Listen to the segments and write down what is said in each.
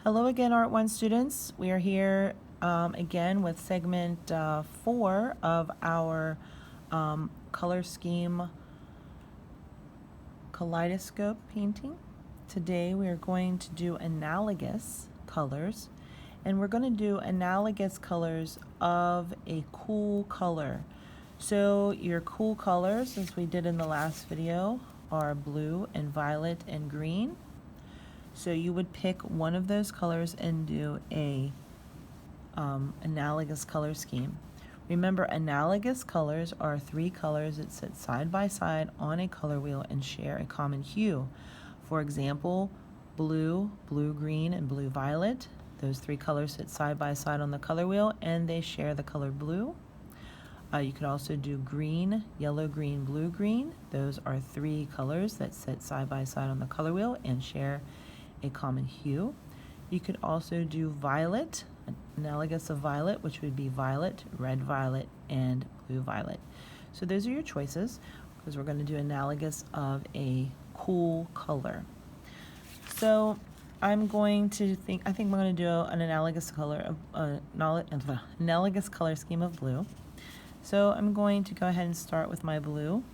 Hello again, Art 1 students. We are here again with segment 4 of our color scheme kaleidoscope painting. Today we are going to do analogous colors, and we're going to do analogous colors of a cool color. So your cool colors, as we did in the last video, are blue and violet and green. So you would pick one of those colors and do a analogous color scheme. Remember, analogous colors are three colors that sit side by side on a color wheel and share a common hue. For example, blue, blue-green, and blue-violet. Those three colors sit side by side on the color wheel and they share the color blue. You could also do green, yellow, green, blue, green. Those are three colors that sit side by side on the color wheel and share a common hue. You could also do violet, analogous of violet, which would be violet, red violet, and blue violet. So those are your choices, because we're going to do analogous of a cool color. So I think we're going to do an analogous color of analogous color scheme of blue. So I'm going to go ahead and start with my blue.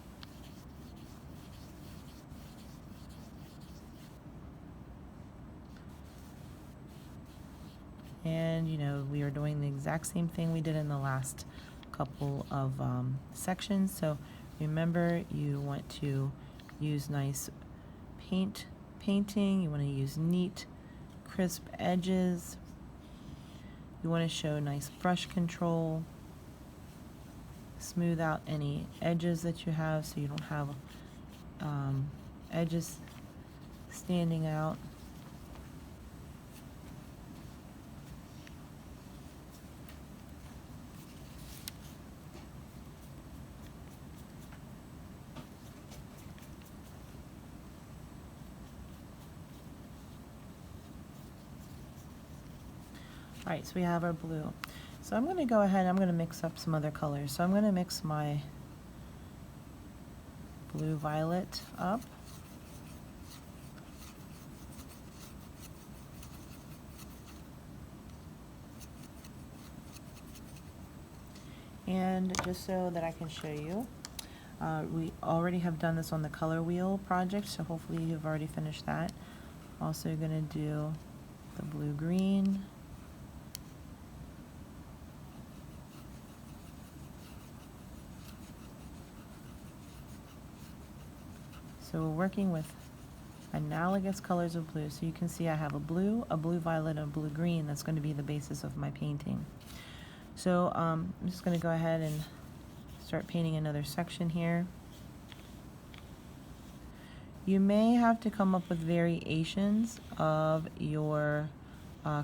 And we are doing the exact same thing we did in the last couple of sections. So remember, you want to use nice painting. You want to use neat, crisp edges. You want to show nice brush control. Smooth out any edges that you have so you don't have edges standing out. All right, so we have our blue. So I'm going to go ahead and I'm going to mix up some other colors. So I'm going to mix my blue violet up. And just so that I can show you, we already have done this on the color wheel project, so hopefully you've already finished that. Also going to do the blue-green. So we're working with analogous colors of blue. So you can see I have a blue violet, and a blue green. That's going to be the basis of my painting. So I'm just going to go ahead and start painting another section here. You may have to come up with variations of your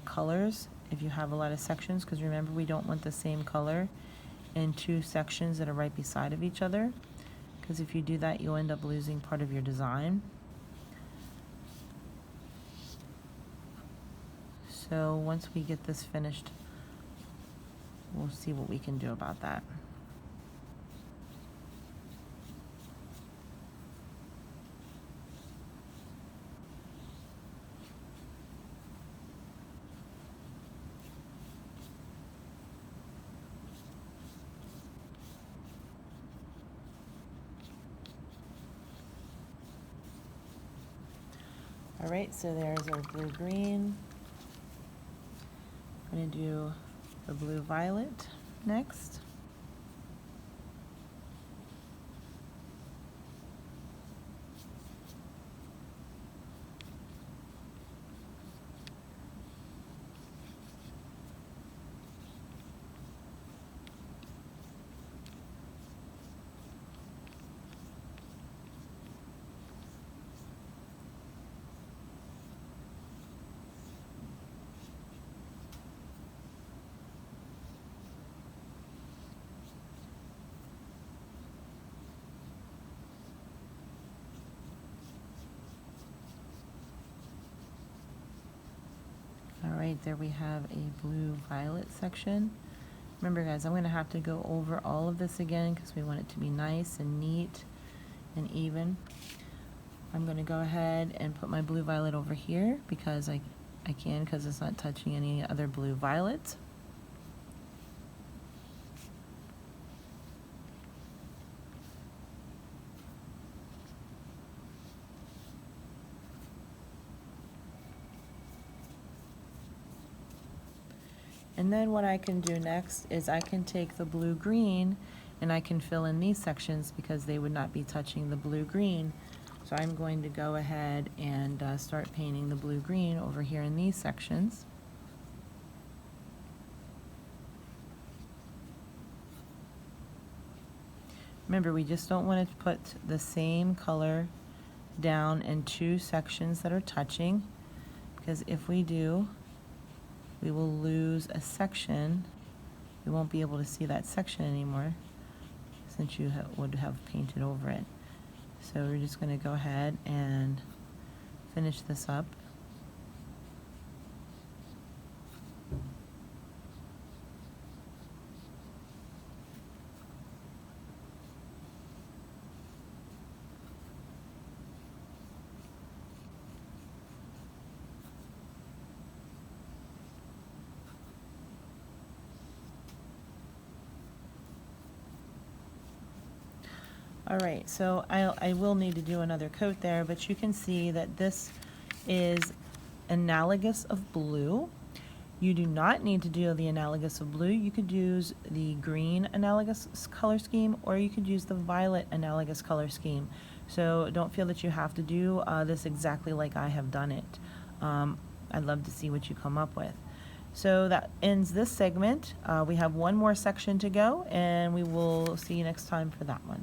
colors if you have a lot of sections, because remember, we don't want the same color in two sections that are right beside of each other, because if you do that, you'll end up losing part of your design. So once we get this finished, we'll see what we can do about that. All right, so there's our blue-green. I'm going to do the blue-violet next. All right, there we have a blue-violet section. Remember, guys, I'm going to have to go over all of this again because we want it to be nice and neat and even. I'm going to go ahead and put my blue-violet over here because I I can because it's not touching any other blue violet. And then what I can do next is I can take the blue-green and I can fill in these sections because they would not be touching the blue-green. So I'm going to go ahead and start painting the blue-green over here in these sections. Remember, we just don't want to put the same color down in two sections that are touching, because if we do, we will lose a section. We won't be able to see that section anymore since you would have painted over it. So we're just going to go ahead and finish this up. All right, so I will need to do another coat there, but you can see that this is analogous of blue. You do not need to do the analogous of blue. You could use the green analogous color scheme, or you could use the violet analogous color scheme. So don't feel that you have to do this exactly like I have done it. I'd love to see what you come up with. So that ends this segment. We have one more section to go, and we will see you next time for that one.